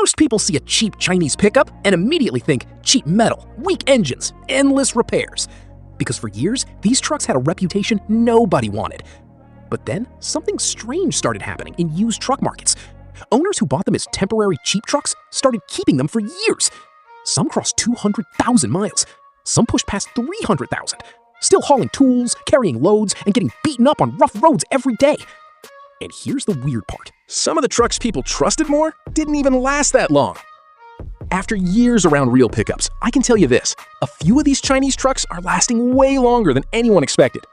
Most people see a cheap Chinese pickup and immediately think cheap metal, weak engines, endless repairs. Because for years, these trucks had a reputation nobody wanted. But then, something strange started happening in used truck markets. Owners who bought them as temporary cheap trucks started keeping them for years. Some crossed 200,000 miles. Some pushed past 300,000. Still hauling tools, carrying loads, and getting beaten up on rough roads every day. And here's the weird part. Some of the trucks people trusted more didn't even last that long. After years around real pickups, I can tell you this, a few of these Chinese trucks are lasting way longer than anyone expected.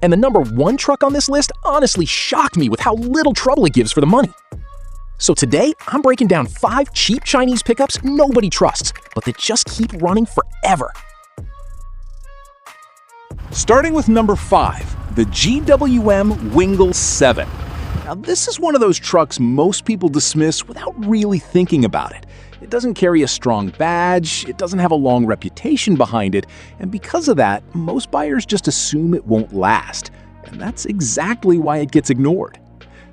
And the number one truck on this list honestly shocked me with how little trouble it gives for the money. So today, I'm breaking down 5 cheap Chinese pickups nobody trusts, but that just keep running forever. Starting with number 5, the GWM Wingle 7. Now, this is one of those trucks most people dismiss without really thinking about it. It doesn't carry a strong badge, it doesn't have a long reputation behind it, and because of that, most buyers just assume it won't last. And that's exactly why it gets ignored.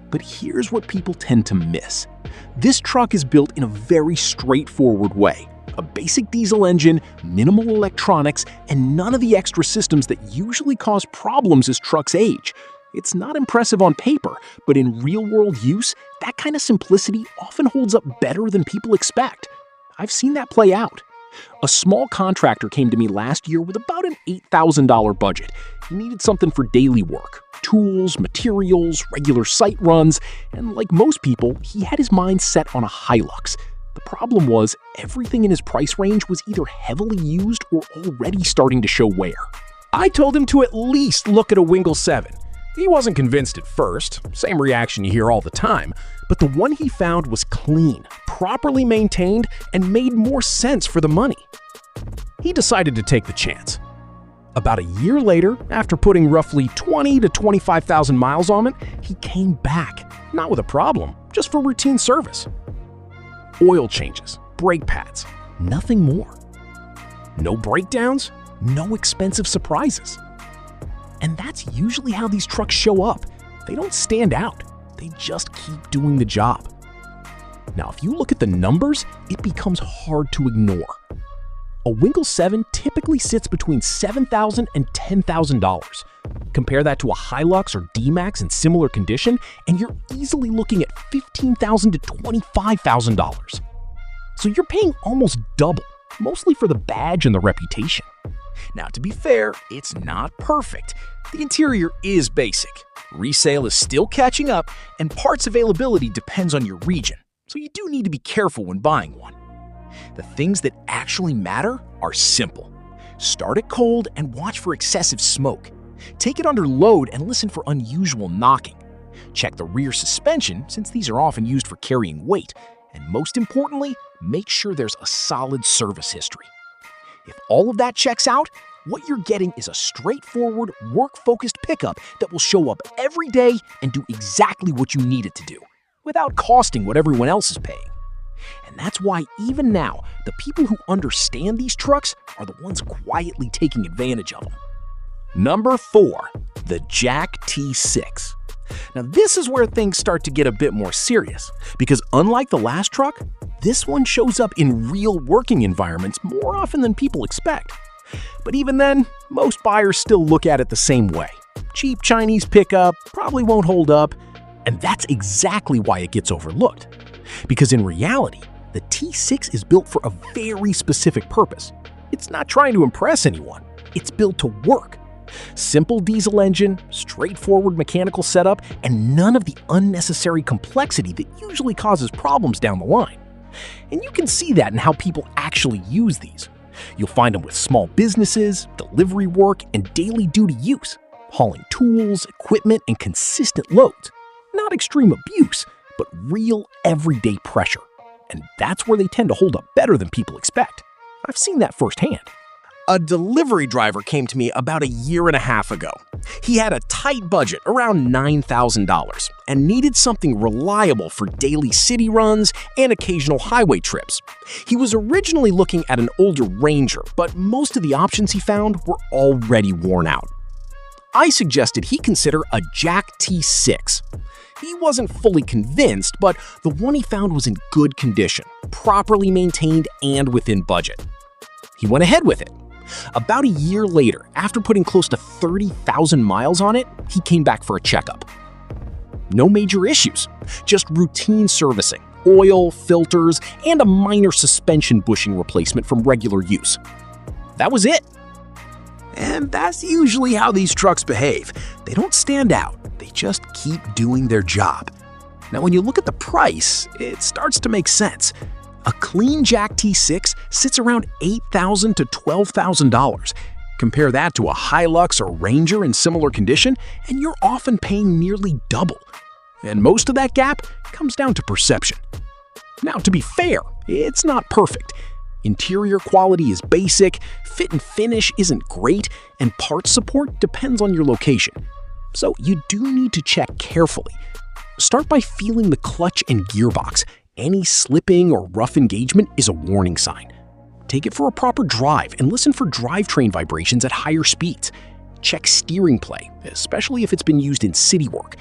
But here's what people tend to miss. This truck is built in a very straightforward way. A basic diesel engine, minimal electronics, and none of the extra systems that usually cause problems as trucks age. It's not impressive on paper, but in real-world use, that kind of simplicity often holds up better than people expect. I've seen that play out. A small contractor came to me last year with about an $8,000 budget. He needed something for daily work, tools, materials, regular site runs, and like most people, he had his mind set on a Hilux. The problem was, everything in his price range was either heavily used or already starting to show wear. I told him to at least look at a Wingle 7. He wasn't convinced at first, same reaction you hear all the time, but the one he found was clean, properly maintained, and made more sense for the money. He decided to take the chance. About a year later, after putting roughly 20 to 25,000 miles on it, he came back, not with a problem, just for routine service. Oil changes, brake pads, nothing more. No breakdowns, no expensive surprises. And that's usually how these trucks show up. They don't stand out, they just keep doing the job. Now, if you look at the numbers, it becomes hard to ignore. A Wingle 7 typically sits between $7,000 and $10,000. Compare that to a Hilux or D-Max in similar condition, and you're easily looking at $15,000 to $25,000. So you're paying almost double, mostly for the badge and the reputation. Now, to be fair, it's not perfect. The interior is basic. Resale is still catching up, and parts availability depends on your region, so you do need to be careful when buying one. The things that actually matter are simple. Start it cold and watch for excessive smoke. Take it under load and listen for unusual knocking. Check the rear suspension, since these are often used for carrying weight. And most importantly, make sure there's a solid service history. If all of that checks out, what you're getting is a straightforward, work-focused pickup that will show up every day and do exactly what you need it to do, without costing what everyone else is paying. And that's why even now, the people who understand these trucks are the ones quietly taking advantage of them. Number 4, the Jack T6. Now this is where things start to get a bit more serious, because unlike the last truck, this one shows up in real working environments more often than people expect. But even then, most buyers still look at it the same way. Cheap Chinese pickup, probably won't hold up, and that's exactly why it gets overlooked. Because in reality, the T6 is built for a very specific purpose. It's not trying to impress anyone, it's built to work. Simple diesel engine, straightforward mechanical setup, and none of the unnecessary complexity that usually causes problems down the line. And you can see that in how people actually use these. You'll find them with small businesses, delivery work, and daily duty use, hauling tools, equipment, and consistent loads. Not extreme abuse, but real everyday pressure. And that's where they tend to hold up better than people expect. I've seen that firsthand. A delivery driver came to me about a year and a half ago. He had a tight budget, around $9,000, and needed something reliable for daily city runs and occasional highway trips. He was originally looking at an older Ranger, but most of the options he found were already worn out. I suggested he consider a Jack T6. He wasn't fully convinced, but the one he found was in good condition, properly maintained, and within budget. He went ahead with it. About a year later, after putting close to 30,000 miles on it, he came back for a checkup. No major issues, just routine servicing, oil, filters, and a minor suspension bushing replacement from regular use. That was it. And that's usually how these trucks behave. They don't stand out, they just keep doing their job. Now, when you look at the price, it starts to make sense. A clean Jack T6 sits around $8,000 to $12,000. Compare that to a Hilux or Ranger in similar condition, and you're often paying nearly double. And most of that gap comes down to perception. Now, to be fair, it's not perfect. Interior quality is basic, fit and finish isn't great, and parts support depends on your location. So you do need to check carefully. Start by feeling the clutch and gearbox. Any slipping or rough engagement is a warning sign. Take it for a proper drive and listen for drivetrain vibrations at higher speeds. Check steering play, especially if it's been used in city work.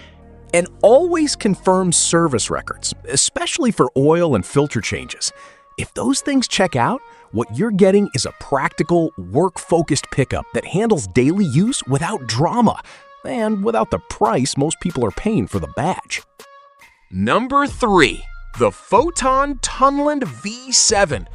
And always confirm service records, especially for oil and filter changes. If those things check out, what you're getting is a practical, work-focused pickup that handles daily use without drama and without the price most people are paying for the badge. Number 3. The Photon Tunland V7.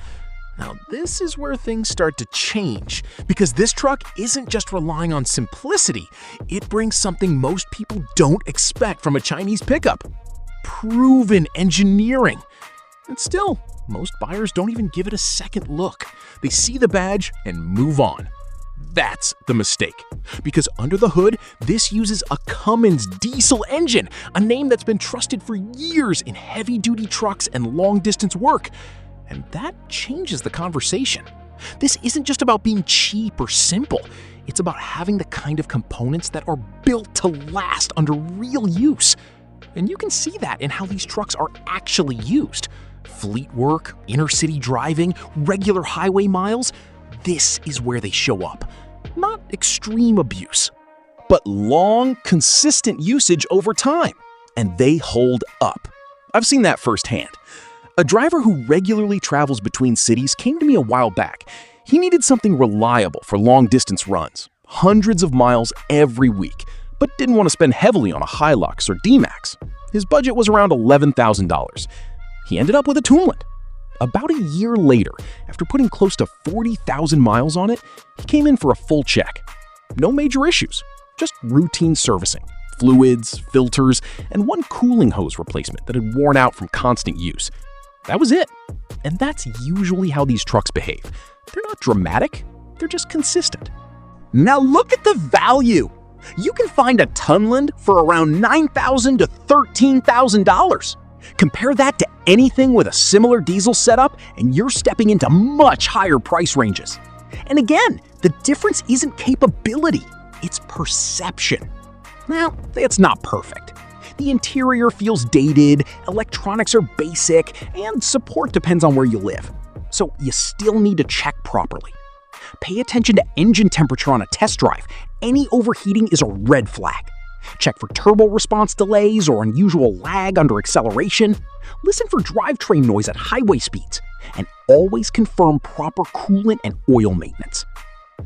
Now, this is where things start to change, because this truck isn't just relying on simplicity, it brings something most people don't expect from a Chinese pickup: proven engineering. And still, most buyers don't even give it a second look. They see the badge and move on. That's the mistake, because under the hood, this uses a Cummins diesel engine, a name that's been trusted for years in heavy-duty trucks and long-distance work. And that changes the conversation. This isn't just about being cheap or simple. It's about having the kind of components that are built to last under real use. And you can see that in how these trucks are actually used. Fleet work, inner-city driving, regular highway miles. This is where they show up. Not extreme abuse, but long, consistent usage over time. And they hold up. I've seen that firsthand. A driver who regularly travels between cities came to me a while back. He needed something reliable for long-distance runs, hundreds of miles every week, but didn't want to spend heavily on a Hilux or D-Max. His budget was around $11,000. He ended up with a Tunland. About a year later, after putting close to 40,000 miles on it, he came in for a full check. No major issues, just routine servicing, fluids, filters, and one cooling hose replacement that had worn out from constant use. That was it. And that's usually how these trucks behave. They're not dramatic, they're just consistent. Now look at the value. You can find a Tunland for around $9,000 to $13,000. Compare that to anything with a similar diesel setup, and you're stepping into much higher price ranges. And again, the difference isn't capability, it's perception. Now, it's not perfect. The interior feels dated, electronics are basic, and support depends on where you live. So you still need to check properly. Pay attention to engine temperature on a test drive. Any overheating is a red flag. Check for turbo response delays or unusual lag under acceleration. Listen for drivetrain noise at highway speeds. And always confirm proper coolant and oil maintenance.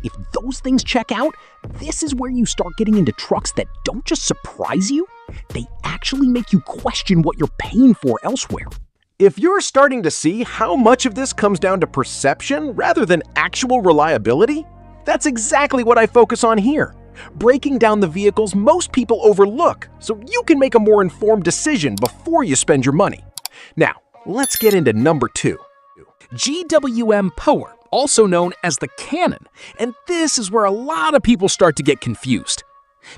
If those things check out, this is where you start getting into trucks that don't just surprise you, they actually make you question what you're paying for elsewhere. If you're starting to see how much of this comes down to perception rather than actual reliability, that's exactly what I focus on here. Breaking down the vehicles most people overlook so you can make a more informed decision before you spend your money. Now, let's get into number 2. GWM Power, also known as the Cannon. And this is where a lot of people start to get confused.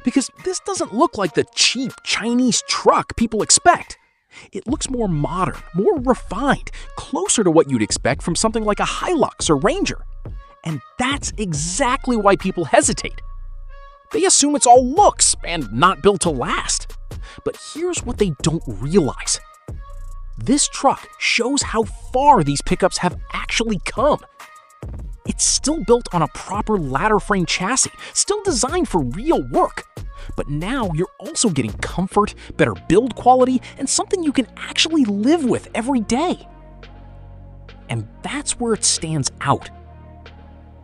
Because this doesn't look like the cheap Chinese truck people expect. It looks more modern, more refined, closer to what you'd expect from something like a Hilux or Ranger. And that's exactly why people hesitate. They assume it's all looks and not built to last. But here's what they don't realize. This truck shows how far these pickups have actually come. It's still built on a proper ladder frame chassis, still designed for real work. But now you're also getting comfort, better build quality, and something you can actually live with every day. And that's where it stands out.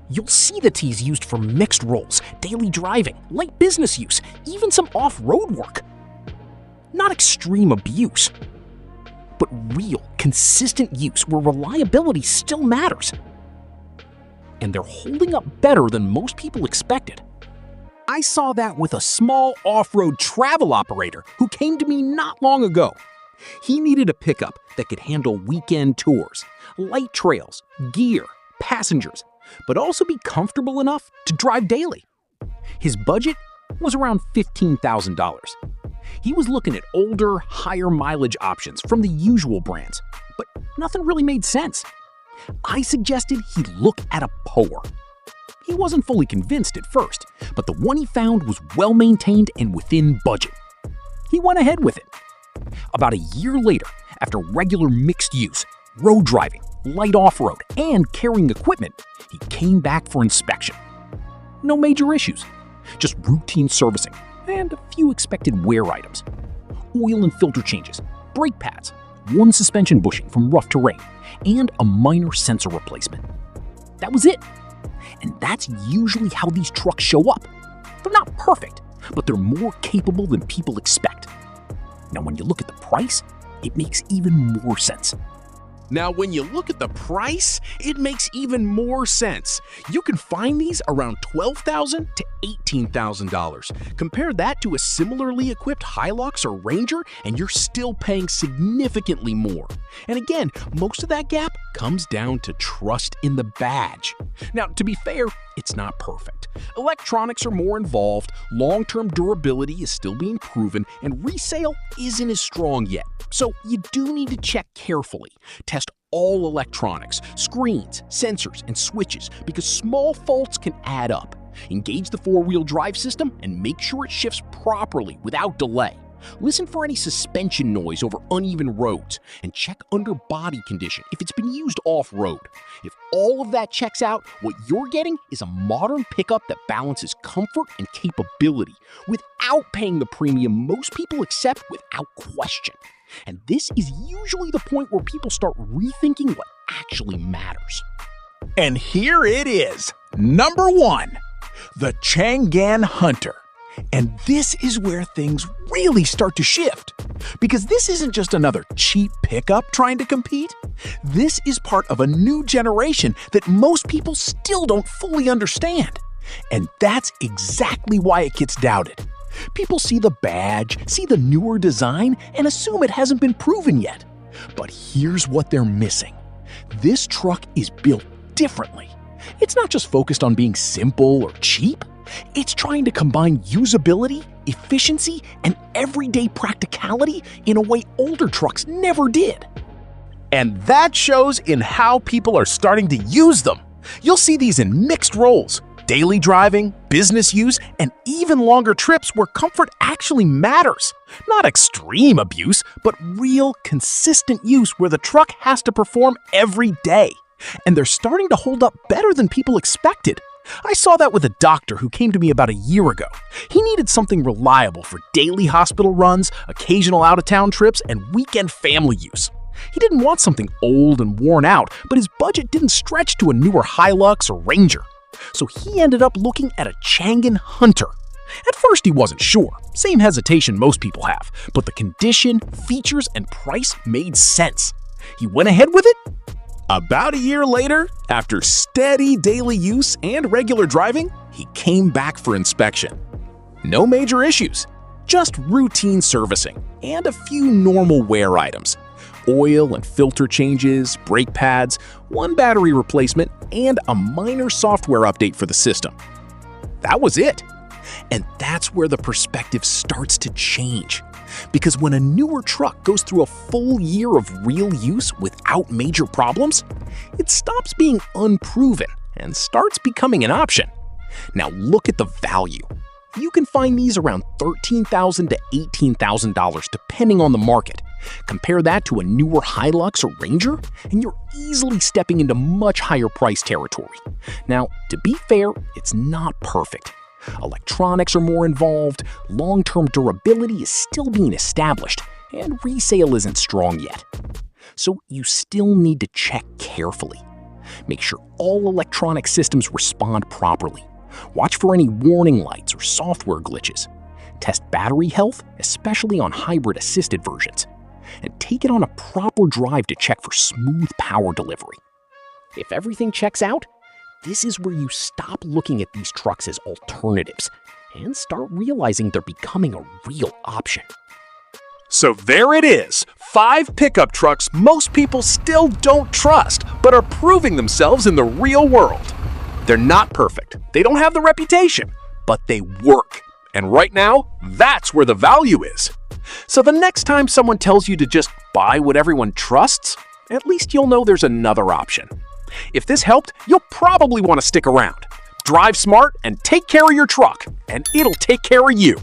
You'll see the T's used for mixed roles, daily driving, light business use, even some off-road work. Not extreme abuse, but real, consistent use where reliability still matters. And they're holding up better than most people expected. I saw that with a small off-road travel operator who came to me not long ago. He needed a pickup that could handle weekend tours, light trails, gear, passengers, but also be comfortable enough to drive daily. His budget was around $15,000. He was looking at older, higher mileage options from the usual brands, but nothing really made sense. I suggested he look at a Power. He wasn't fully convinced at first, but the one he found was well-maintained and within budget. He went ahead with it. About a year later, after regular mixed use, road driving, light off-road, and carrying equipment, he came back for inspection. No major issues, just routine servicing and a few expected wear items. Oil and filter changes, brake pads, one suspension bushing from rough terrain, and a minor sensor replacement. That was it. And that's usually how these trucks show up. They're not perfect, but they're more capable than people expect. Now, when you look at the price, it makes even more sense. You can find these around $12,000 to $18,000. Compare that to a similarly equipped Hilux or Ranger, and you're still paying significantly more. And again, most of that gap comes down to trust in the badge. Now, to be fair, it's not perfect. Electronics are more involved, long-term durability is still being proven, and resale isn't as strong yet. So you do need to check carefully. Test all electronics, screens, sensors, and switches because small faults can add up. Engage the four-wheel drive system and make sure it shifts properly without delay. Listen for any suspension noise over uneven roads, and check under body condition if it's been used off-road. If all of that checks out, what you're getting is a modern pickup that balances comfort and capability without paying the premium most people accept without question. And this is usually the point where people start rethinking what actually matters. And here it is, number 1, the Chang'an Hunter. And this is where things really start to shift. Because this isn't just another cheap pickup trying to compete. This is part of a new generation that most people still don't fully understand. And that's exactly why it gets doubted. People see the badge, see the newer design, and assume it hasn't been proven yet. But here's what they're missing. This truck is built differently. It's not just focused on being simple or cheap. It's trying to combine usability, efficiency, and everyday practicality in a way older trucks never did. And that shows in how people are starting to use them. You'll see these in mixed roles, daily driving, business use, and even longer trips where comfort actually matters. Not extreme abuse, but real, consistent use where the truck has to perform every day. And they're starting to hold up better than people expected. I saw that with a doctor who came to me about a year ago. He needed something reliable for daily hospital runs, occasional out-of-town trips, and weekend family use. He didn't want something old and worn out, but his budget didn't stretch to a newer Hilux or Ranger. So he ended up looking at a Chang'an Hunter. At first he wasn't sure, same hesitation most people have, but the condition, features, and price made sense. He went ahead with it. About a year later, after steady daily use and regular driving, he came back for inspection. No major issues, just routine servicing and a few normal wear items. Oil and filter changes, brake pads, one battery replacement, and a minor software update for the system. That was it. And that's where the perspective starts to change. Because when a newer truck goes through a full year of real use without major problems, it stops being unproven and starts becoming an option. Now look at the value. You can find these around $13,000 to $18,000 depending on the market. Compare that to a newer Hilux or Ranger, and you're easily stepping into much higher price territory. Now, to be fair, it's not perfect. Electronics are more involved, long-term durability is still being established, and resale isn't strong yet. So you still need to check carefully. Make sure all electronic systems respond properly. Watch for any warning lights or software glitches. Test battery health, especially on hybrid-assisted versions. And take it on a proper drive to check for smooth power delivery. If everything checks out, this is where you stop looking at these trucks as alternatives and start realizing they're becoming a real option. So there it is, 5 pickup trucks most people still don't trust, but are proving themselves in the real world. They're not perfect, they don't have the reputation, but they work. And right now, that's where the value is. So the next time someone tells you to just buy what everyone trusts, at least you'll know there's another option. If this helped, you'll probably want to stick around. Drive smart and take care of your truck, and it'll take care of you.